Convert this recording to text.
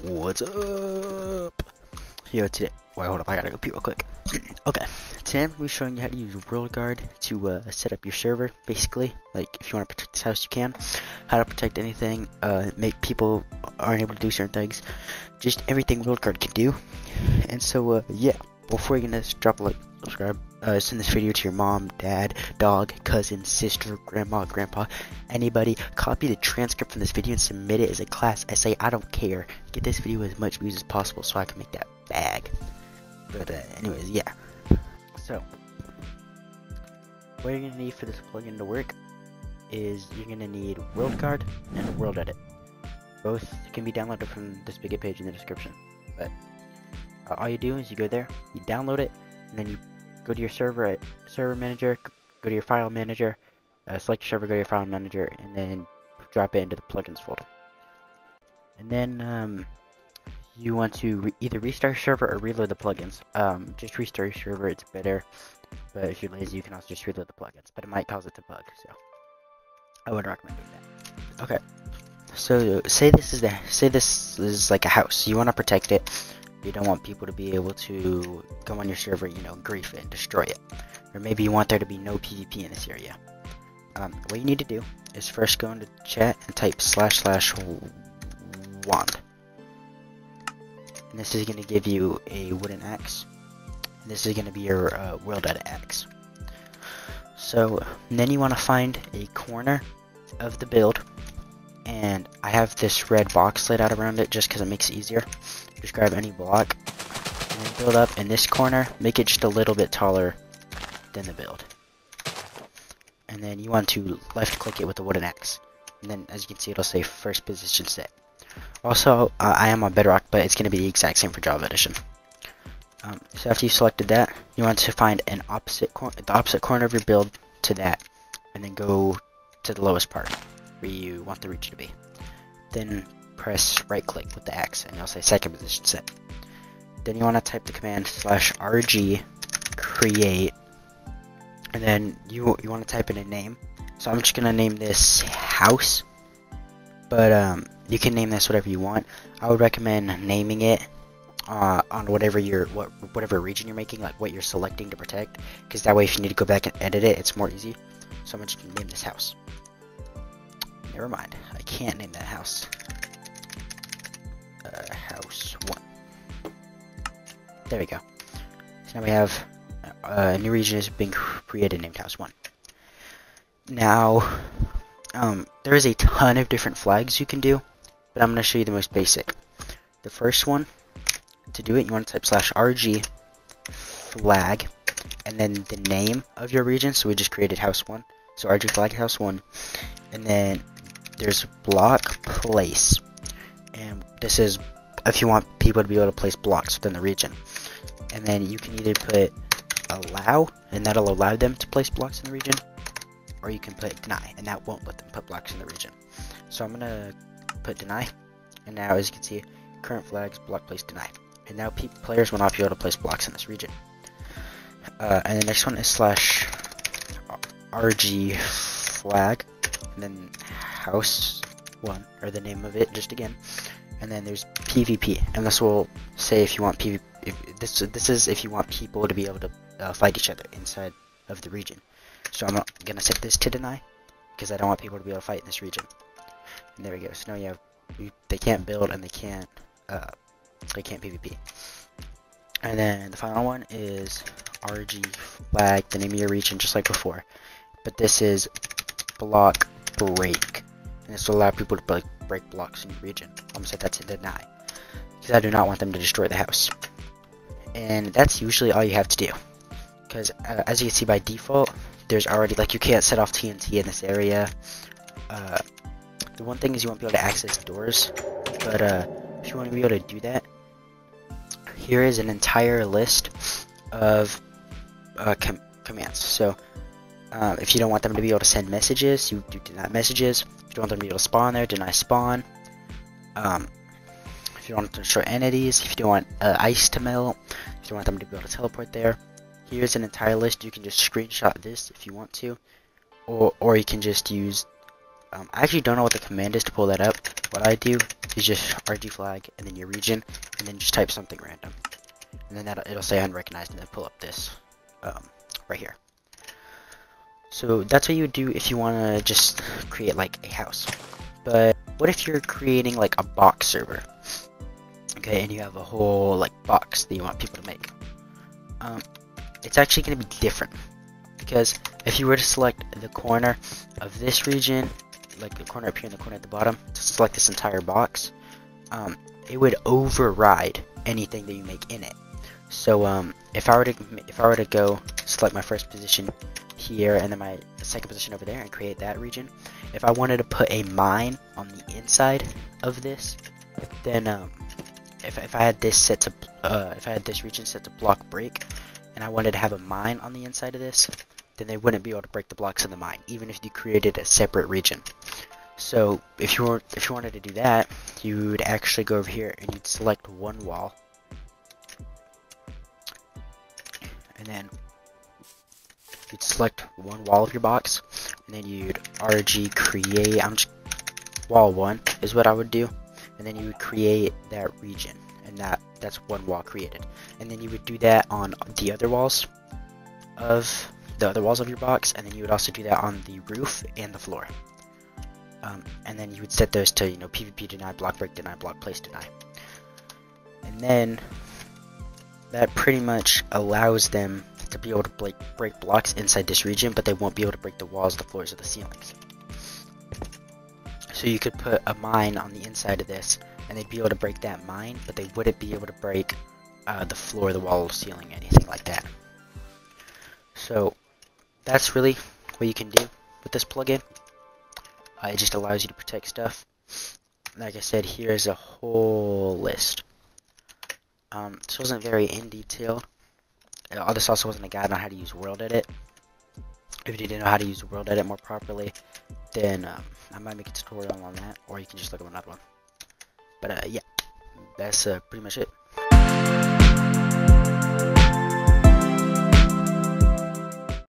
What's up? Yo, today. Wait, hold up. I gotta go pee real quick. Okay, today I'm gonna be showing you how to use Worldguard to set up your server. Basically, like if you want to protect this house, you can. How to protect anything, make people aren't able to do certain things, just everything Worldguard can do. And so, yeah. Before you're gonna drop a like, subscribe, send this video to your mom, dad, dog, cousin, sister, grandma, grandpa, anybody. Copy the transcript from this video and submit it as a class essay. I don't care. Get this video as much views as possible so I can make that bag. But anyways, yeah. So, what you're gonna need for this plugin to work is you're gonna need Worldguard and World Edit. Both can be downloaded from this Spigot page in the description. But all you do is you go there, you download it, and then you go to your server at Server Manager, go to your File Manager, select your server, go to your File Manager, and then drop it into the plugins folder. And then you want to either restart your server or reload the plugins. Just restart your server, it's better. But if you're lazy, you can also just reload the plugins, but it might cause it to bug, so I wouldn't recommend doing that. Okay, so say this is like a house. You want to protect it. You don't want people to be able to go on your server, you know, grief it and destroy it. Or maybe you want there to be no PvP in this area. What you need to do is first go into chat and type //wand. And this is going to give you a wooden axe. And this is going to be your world edit axe. So then you want to find a corner of the build. And I have this red box laid out around it just because it makes it easier. Just grab any block and then build up in this corner. Make it just a little bit taller than the build. And then you want to left click it with the wooden axe. And then as you can see, it'll say first position set. Also, I am on Bedrock, but it's going to be the exact same for Java Edition. So after you selected that, you want to find the opposite corner of your build to that. And then go to the lowest part where you want the region to be. Then press right click with the axe and it'll say second position set. Then you want to type the command /rg create, and then you want to type in a name. So I'm just gonna name this house, but you can name this whatever you want. I would recommend naming it on whatever region you're making, like what you're selecting to protect, because that way if you need to go back and edit it, it's more easy. So I'm just gonna name this house. Never mind, I can't name that house. House 1. There we go. So now we have a new region is being created named House 1. Now, there is a ton of different flags you can do, but I'm going to show you the most basic. The first one, to do it, you want to type /rg flag, and then the name of your region. So we just created House 1. So rg flag House 1. And then there's block place. And this is if you want people to be able to place blocks within the region. And then you can either put allow, and that'll allow them to place blocks in the region, or you can put deny, and that won't let them put blocks in the region. So I'm gonna put deny, and now as you can see, current flags block place deny, and now players will not be able to place blocks in this region. And the next one is /rg flag, and then house 1, or the name of it just again. And then there's PvP, and this will say if you want PvP. This is if you want people to be able to fight each other inside of the region. So I'm not gonna set this to deny because I don't want people to be able to fight in this region. And there we go. So now you have they can't build and they can't PvP. And then the final one is RG flag, the name of your region, just like before. But this is block break. And this will allow people to break blocks in your region. I'm going to set that to deny, because I do not want them to destroy the house. And that's usually all you have to do. Because as you can see by default, there's already, like, you can't set off TNT in this area. The one thing is you won't be able to access doors. But if you want to be able to do that, here is an entire list of commands. So if you don't want them to be able to send messages, you do deny messages. If you don't want them to be able to spawn there, deny spawn. If you don't want to destroy entities, if you don't want ice to melt, if you don't want them to be able to teleport there, here's an entire list. You can just screenshot this if you want to, or you can just use I actually don't know what the command is to pull that up. What I do you just RG flag and then your region, and then just type something random, and then it'll say unrecognized, and then pull up this right here. So that's what you would do if you want to just create like a house. But what if you're creating like a box server? Okay, and you have a whole like box that you want people to make. It's actually going to be different, because if you were to select the corner of this region, like the corner up here and the corner at the bottom, to select this entire box, it would override anything that you make in it. So if I were to go select my first position here and then my second position over there and create that region, if I wanted to put a mine on the inside of this, then if I had this set to if I had this region set to block break, and I wanted to have a mine on the inside of this, then they wouldn't be able to break the blocks in the mine, even if you created a separate region. So if you wanted to do that, you would actually go over here and you'd select one wall, and then you'd select one wall of your box, and then you'd RG create. Wall 1 is what I would do, and then you would create that region, and that's one wall created. And then you would do that on the other walls of your box, and then you would also do that on the roof and the floor. And then you would set those to, PvP deny, block break deny, block place deny. And then that pretty much allows them to be able to break blocks inside this region, but they won't be able to break the walls, the floors, or the ceilings. So you could put a mine on the inside of this, and they'd be able to break that mine, but they wouldn't be able to break the floor, the wall, ceiling, anything like that. So that's really what you can do with this plugin. It just allows you to protect stuff. Like I said, here's a whole list. This wasn't very in detail. This also wasn't a guide on how to use World Edit. If you didn't know how to use World Edit more properly, then I might make a tutorial on that, or you can just look at another one. But yeah, that's pretty much it.